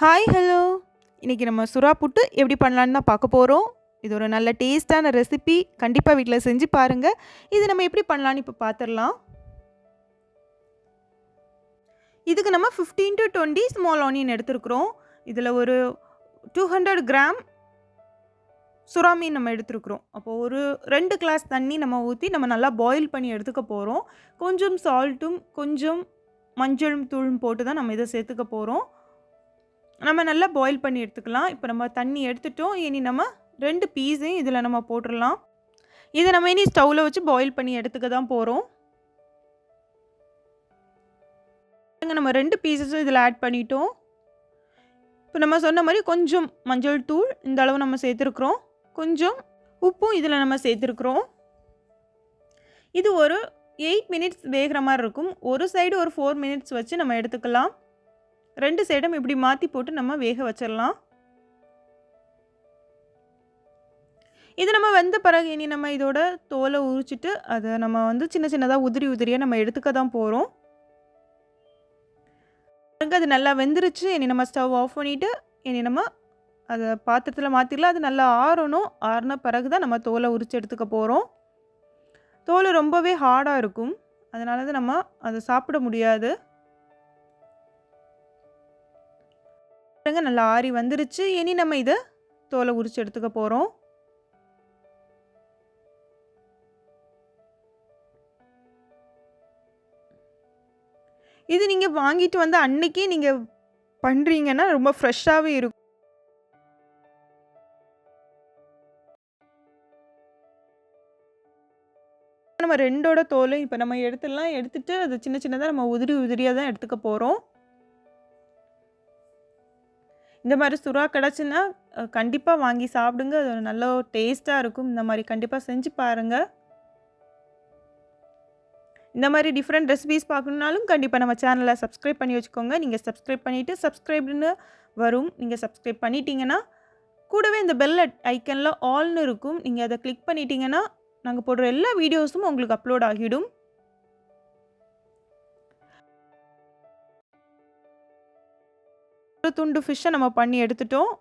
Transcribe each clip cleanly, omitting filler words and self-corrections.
Hi hello! இன்னைக்கு நம்ம சுறா புட்டு எப்படி பண்ணலான்னு தான் பார்க்க போறோம். இது ஒரு நல்ல டேஸ்ட்டான ரெசிபி. கண்டிப்பா வீட்ல செஞ்சு பாருங்க. இது நம்ம எப்படி பண்ணலான்னு இப்ப பார்த்துரலாம். இதுக்கு நம்ம 15 to 20 ஸ்மால் ஆனியன் எடுத்துருக்குறோம். இதில ஒரு 200 கிராம் சுறா மீன் நம்ம எடுத்துருக்குறோம். அப்போ ஒரு 2 கிளாஸ் தண்ணி நம்ம ஊத்தி நம்ம நல்லா பாயில் பண்ணி எடுத்துக்க போறோம். கொஞ்சம் சால்ட்டும், கொஞ்சம் மஞ்சள் தூளும் போட்டு தான் நம்ம இத சேர்த்துக்க போறோம். நம்ம நல்லா பாயில் பண்ணி எடுத்துக்கலாம். இப்போ நம்ம தண்ணி எடுத்துட்டோம். இனி நம்ம 2 பீஸையும் இதில நம்ம போட்டுறலாம். இத நம்ம இனி ஸ்டவ்ல வச்சு பாயில் பண்ணி எடுத்துக்க தான் போறோம். நம்ம 2 பீஸஸும் இதில ஆட் பண்ணிட்டோம். இப்போ நம்ம சொன்ன மாரி கொஞ்சம் மஞ்சள் தூள் இந்த அளவு நம்ம சேர்த்துருக்குறோம். கொஞ்சம் உப்பும் இதில நம்ம சேர்த்துருக்குறோம். இது ஒரு 8 மினிட்ஸ் வேகிற மாரி இருக்கும். ஒரு சைடு ஒரு 4 மினிட்ஸ் வச்சு நம்ம எடுத்துக்கலாம். 2 சைடும் இப்படி மாத்தி போட்டு நம்ம வேக வச்சிரலாம். இது நம்ம வெந்த பிறகு இனி நம்ம இதோட தோலை உரிச்சிட்டு அதை நம்ம வந்து சின்ன சின்னதாக உதிரி உதிரியாக நம்ம எடுத்துக்க தான் போகிறோம். அது நல்லா வெந்துருச்சு. இனி நம்ம ஸ்டவ் ஆஃப் பண்ணிவிட்டு இனி நம்ம அதை பாத்திரத்தில் மாற்றிடலாம். அது நல்லா ஆறணும். ஆறின பிறகு தான் நம்ம தோலை உரித்து எடுத்துக்க போகிறோம். தோல் ரொம்பவே ஹார்டாக இருக்கும். அதனால தான் நம்ம அதை சாப்பிட முடியாது. நல்லா ஆறி வந்துருச்சு. இனி நம்ம இதை தோலை உரித்து எடுத்துக்க போகிறோம். இது நீங்கள் வாங்கிட்டு வந்து அன்னைக்கே நீங்கள் பண்ணுறீங்கன்னா ரொம்ப ஃப்ரெஷ்ஷாகவே இருக்கும். நம்ம 2ஓட தோலும் இப்போ நம்ம எடுத்துடலாம். எடுத்துட்டு அது சின்ன சின்னதாக நம்ம உதிரி உதிரியாக தான் எடுத்துக்க போகிறோம். இந்த மாதிரி சுறா கிடச்சுன்னா கண்டிப்பாக வாங்கி சாப்பிடுங்க. அது நல்ல டேஸ்ட்டாக இருக்கும். இந்த மாதிரி கண்டிப்பாக செஞ்சு பாருங்கள். இந்த மாதிரி டிஃப்ரெண்ட் ரெசிபீஸ் பார்க்கணுன்னாலும் கண்டிப்பாக நம்ம சேனலை சப்ஸ்கிரைப் பண்ணி வச்சுக்கோங்க. நீங்கள் சப்ஸ்கிரைப் பண்ணிவிட்டு சப்ஸ்கிரைப்னு வரும். நீங்கள் சப்ஸ்கிரைப் பண்ணிட்டீங்கன்னா கூடவே இந்த பெல் ஐக்கனில் ஆல்னு இருக்கும். நீங்கள் அதை கிளிக் பண்ணிட்டீங்கன்னா நாங்கள் போடுற எல்லா வீடியோஸும் உங்களுக்கு அப்லோட் ஆகிடும். ஒரு துண்டு ஃபிஷ்ஷை நம்ம பண்ணி எடுத்துட்டோம்.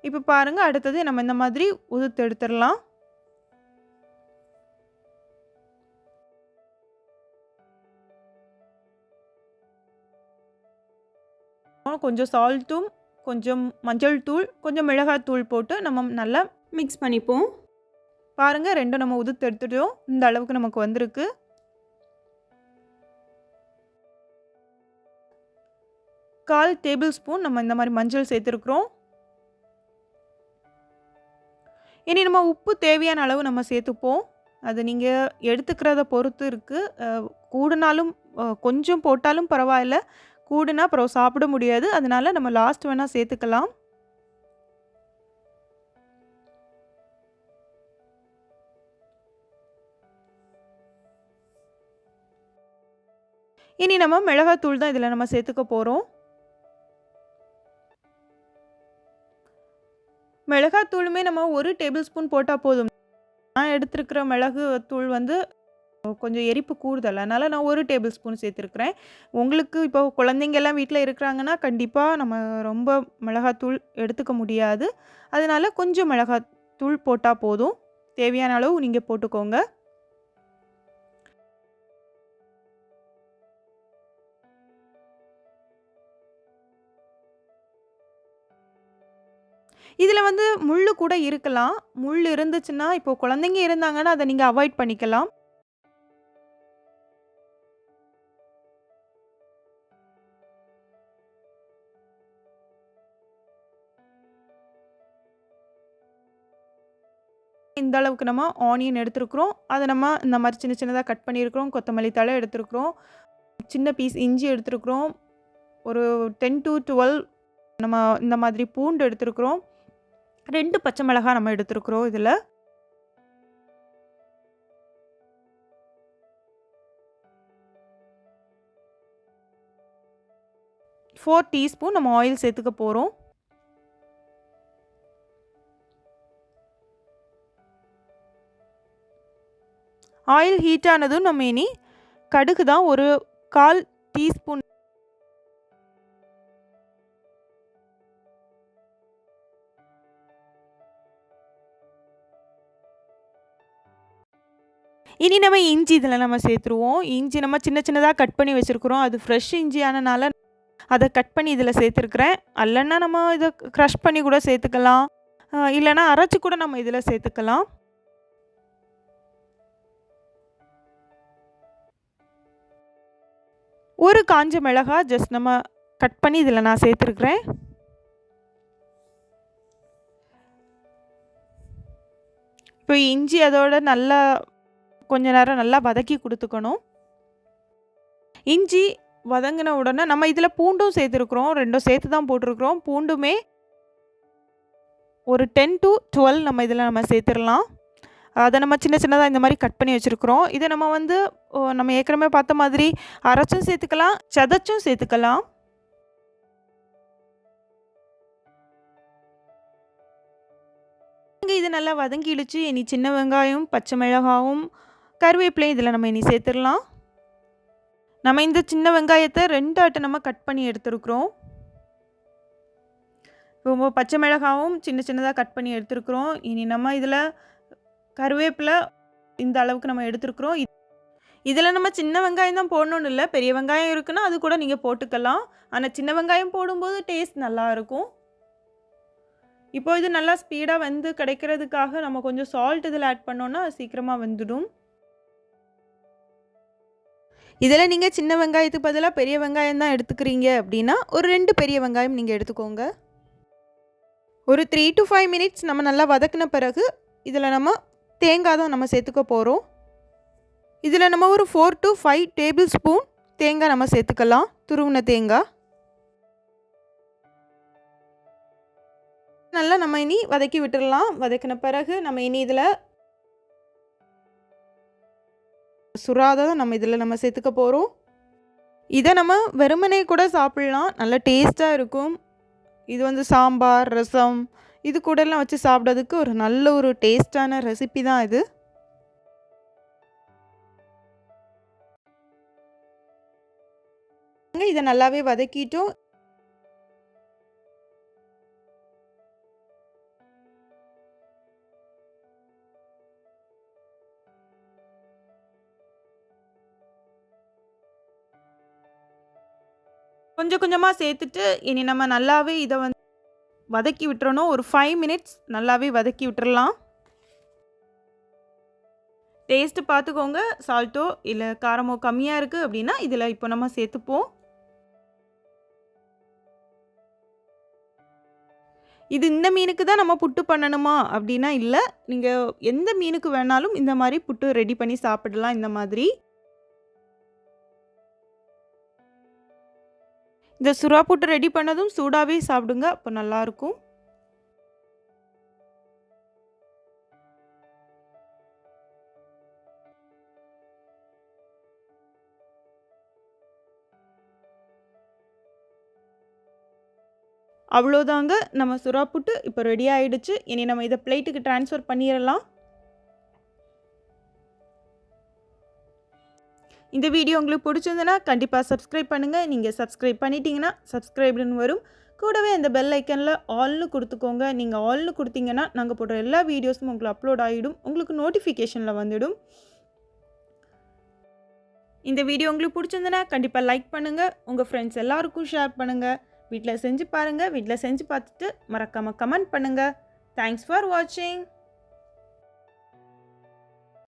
இப்போ பாருங்கள், அடுத்தது நம்ம இந்த மாதிரி உதுத்து எடுத்துடலாம். கொஞ்சம் சால்ட்டும், கொஞ்சம் மஞ்சள் தூள், கொஞ்சம் மிளகாய் தூள் போட்டு நம்ம நல்லா மிக்ஸ் பண்ணிப்போம். பாருங்கள், ரெண்டும் நம்ம உதுத்து எடுத்துட்டோம். இந்த அளவுக்கு நமக்கு வந்திருக்கு. கால் டேபிள் ஸ்பூன் நம்ம இந்த மாதிரி மஞ்சள் சேர்த்துருக்குறோம். இனி நம்ம உப்பு தேவையான அளவு நம்ம சேர்த்துப்போம். அது நீங்கள் எடுத்துக்கிறத பொறுத்து இருக்குது. கூடுனாலும் கொஞ்சம் போட்டாலும் பரவாயில்ல. கூடுனா அப்புறம் சாப்பிட முடியாது. அதனால நம்ம லாஸ்ட் வேணால் சேர்த்துக்கலாம். இனி நம்ம மிளகாத்தூள் தான் இதில் நம்ம சேர்த்துக்க போகிறோம். மிளகாத்தூளுமே நம்ம 1 டேபிள் ஸ்பூன் போட்டால் போதும். நான் எடுத்துருக்கிற மிளகு தூள் வந்து கொஞ்சம் எரிப்பு கூடுதல். அதனால் நான் 1 டேபிள் ஸ்பூன் சேர்த்துருக்குறேன். உங்களுக்கு இப்போ குழந்தைங்கெல்லாம் வீட்டில் இருக்கிறாங்கன்னா கண்டிப்பாக நம்ம ரொம்ப மிளகாத்தூள் எடுத்துக்க முடியாது. அதனால கொஞ்சம் மிளகாத்தூள் போட்டால் போதும். தேவையான அளவு நீங்கள் போட்டுக்கோங்க. இதில் வந்து முள்ளு கூட இருக்கலாம். முள் இருந்துச்சுன்னா இப்போ குழந்தைங்க இருந்தாங்கன்னா அதை நீங்கள் அவாய்ட் பண்ணிக்கலாம். இந்த அளவுக்கு நம்ம ஆனியன் எடுத்துருக்குறோம். அதை நம்ம இந்த மாதிரி சின்ன சின்னதாக கட் பண்ணியிருக்கிறோம். கொத்தமல்லி தழை எடுத்துருக்குறோம். சின்ன பீஸ் இஞ்சி எடுத்துருக்குறோம். ஒரு 10 to 12 நம்ம இந்த மாதிரி பூண்டு எடுத்துருக்குறோம். 2 பச்சை மிளகாய் நம்ம எடுத்துருக்குறோம் இதில். ஃபோர் டீஸ்பூன் நம்ம ஆயில் சேர்த்துக்க போகிறோம். ஆயில் ஹீட் ஆனதும் நம்ம இனி கடுகு தான் ஒரு 1/4 டீஸ்பூன் இனி நம்ம இஞ்சி இதில் நம்ம சேர்த்துருவோம். இஞ்சி நம்ம சின்ன சின்னதாக கட் பண்ணி வச்சுருக்குறோம். அது ஃப்ரெஷ் இஞ்சி ஆனனால அதை கட் பண்ணி இதில் சேர்த்துருக்குறேன். அல்லன்னா நம்ம இதை க்ரஷ் பண்ணி கூட சேர்த்துக்கலாம். இல்லைன்னா அரைச்சி கூட நம்ம இதில் சேர்த்துக்கலாம். ஒரு காஞ்ச மிளகாய் ஜஸ்ட் நம்ம கட் பண்ணி இதில் நான் சேர்த்துருக்குறேன். இப்போ இஞ்சி அதோட நல்லா கொஞ்ச நேரம் நல்லா வதக்கி கொடுத்துக்கணும். இஞ்சி வதங்கின உடனே நம்ம இதில் பூண்டும் சேர்த்துருக்குறோம். 2 சேர்த்து தான் போட்டிருக்கிறோம். பூண்டுமே ஒரு 10 to 12 நம்ம இதில் நம்ம சேர்த்துடலாம். அதை நம்ம சின்ன சின்னதாக இந்த மாதிரி கட் பண்ணி வச்சுருக்குறோம். இதை நம்ம நம்ம ஏற்கனவே பார்த்த மாதிரி அரைச்சும் சேர்த்துக்கலாம், சதைச்சும் சேர்த்துக்கலாம். இது நல்லா வதங்கிடுச்சு. இனி சின்ன வெங்காயம், பச்சை மிளகாயும், கருவேப்பிலையும் இதில் நம்ம இனி சேர்த்துடலாம். நம்ம இந்த சின்ன வெங்காயத்தை 2 ஆட்டு நம்ம கட் பண்ணி எடுத்துருக்குறோம். இப்போ பச்சை மிளகாவும் சின்ன சின்னதாக கட் பண்ணி எடுத்துருக்குறோம். இனி நம்ம இதில் கருவேப்பிலை இந்த அளவுக்கு நம்ம எடுத்துருக்குறோம். இதில் நம்ம சின்ன வெங்காயம் தான் போடணும்னு இல்லை, பெரிய வெங்காயம் இருக்குன்னா அது கூட நீங்கள் போட்டுக்கலாம். ஆனால் சின்ன வெங்காயம் போடும்போது டேஸ்ட் நல்லாயிருக்கும். இப்போ இது நல்லா ஸ்பீடாக வந்து கிடைக்கிறதுக்காக நம்ம கொஞ்சம் சால்ட் இதில் ஆட் பண்ணோன்னா சீக்கிரமாக வந்துடும். இதில் நீங்கள் சின்ன வெங்காயத்துக்கு பதிலாக பெரிய வெங்காயம் தான் எடுத்துக்கிறீங்க அப்படின்னா ஒரு 2 பெரிய வெங்காயம் நீங்கள் எடுத்துக்கோங்க. ஒரு 3 to 5 மினிட்ஸ் நம்ம நல்லா வதக்கின பிறகு இதில் நம்ம தேங்காய் தான் நம்ம சேர்த்துக்க போகிறோம். இதில் நம்ம ஒரு 4 to 5 டேபிள் ஸ்பூன் தேங்காய் நம்ம சேர்த்துக்கலாம், துருவின தேங்காய். நல்லா நம்ம இனி வதக்கி விட்டுடலாம். வதக்கின பிறகு நம்ம இனி இதில் சுறாத நம்ம இதில் நம்ம சேர்த்துக்க போகிறோம். இதை நம்ம வெறுமனே கூட சாப்பிட்லாம், நல்ல டேஸ்ட்டாக இருக்கும். இது சாம்பார், ரசம் இது கூடலாம் வச்சு சாப்பிட்றதுக்கு ஒரு நல்ல ஒரு டேஸ்டான ரெசிபி தான் இது. இதை நல்லாவே வதக்கிட்டோம். கொஞ்சம் கொஞ்சமாக சேர்த்துட்டு இனி நம்ம நல்லாவே இதை வதக்கி விட்டுறணும். ஒரு 5 மினிட்ஸ் நல்லாவே வதக்கி விட்டுறலாம். டேஸ்ட்டு பார்த்துக்கோங்க, சால்ட்டோ இல்லை காரமோ கம்மியாக இருக்குது அப்படின்னா இதில் இப்போ நம்ம சேர்த்துப்போம். இது இந்த மீனுக்கு தான் நம்ம புட்டு பண்ணணுமா அப்படின்னா இல்லை, நீங்கள் எந்த மீனுக்கு வேணாலும் இந்த மாதிரி புட்டு ரெடி பண்ணி சாப்பிடலாம். இந்த மாதிரி இந்த சுறா புட்டு ரெடி பண்ணதும் சூடாகவே சாப்பிடுங்க, அப்போ நல்லாயிருக்கும். அவ்வளோதாங்க, நம்ம சுறா புட்டு இப்போ ரெடி ஆகிடுச்சு. இனி நம்ம இதை பிளேட்டுக்கு ட்ரான்ஸ்ஃபர் பண்ணிடலாம். இந்த வீடியோ உங்களுக்கு பிடிச்சிருந்ததுன்னா கண்டிப்பாக சப்ஸ்கிரைப் பண்ணுங்கள். நீங்கள் சப்ஸ்கிரைப் பண்ணிட்டீங்கன்னா சப்ஸ்கிரைப்னு வரும். கூடவே அந்த பெல் ஐக்கனில் ஆல்னு கொடுத்துக்கோங்க. நீங்கள் ஆல்னு கொடுத்தீங்கன்னா நாங்கள் போடுற எல்லா வீடியோஸும் உங்களுக்கு அப்லோட் ஆகிடும், உங்களுக்கு நோட்டிஃபிகேஷனில் வந்துடும். இந்த வீடியோ உங்களுக்கு பிடிச்சிருந்ததுன்னா கண்டிப்பாக லைக் பண்ணுங்கள், உங்கள் ஃப்ரெண்ட்ஸ் எல்லாருக்கும் ஷேர் பண்ணுங்கள். வீட்டில் செஞ்சு பாருங்கள். வீட்டில் செஞ்சு பார்த்துட்டு மறக்காமல் கமெண்ட் பண்ணுங்கள். தேங்க்ஸ் ஃபார் வாட்சிங்.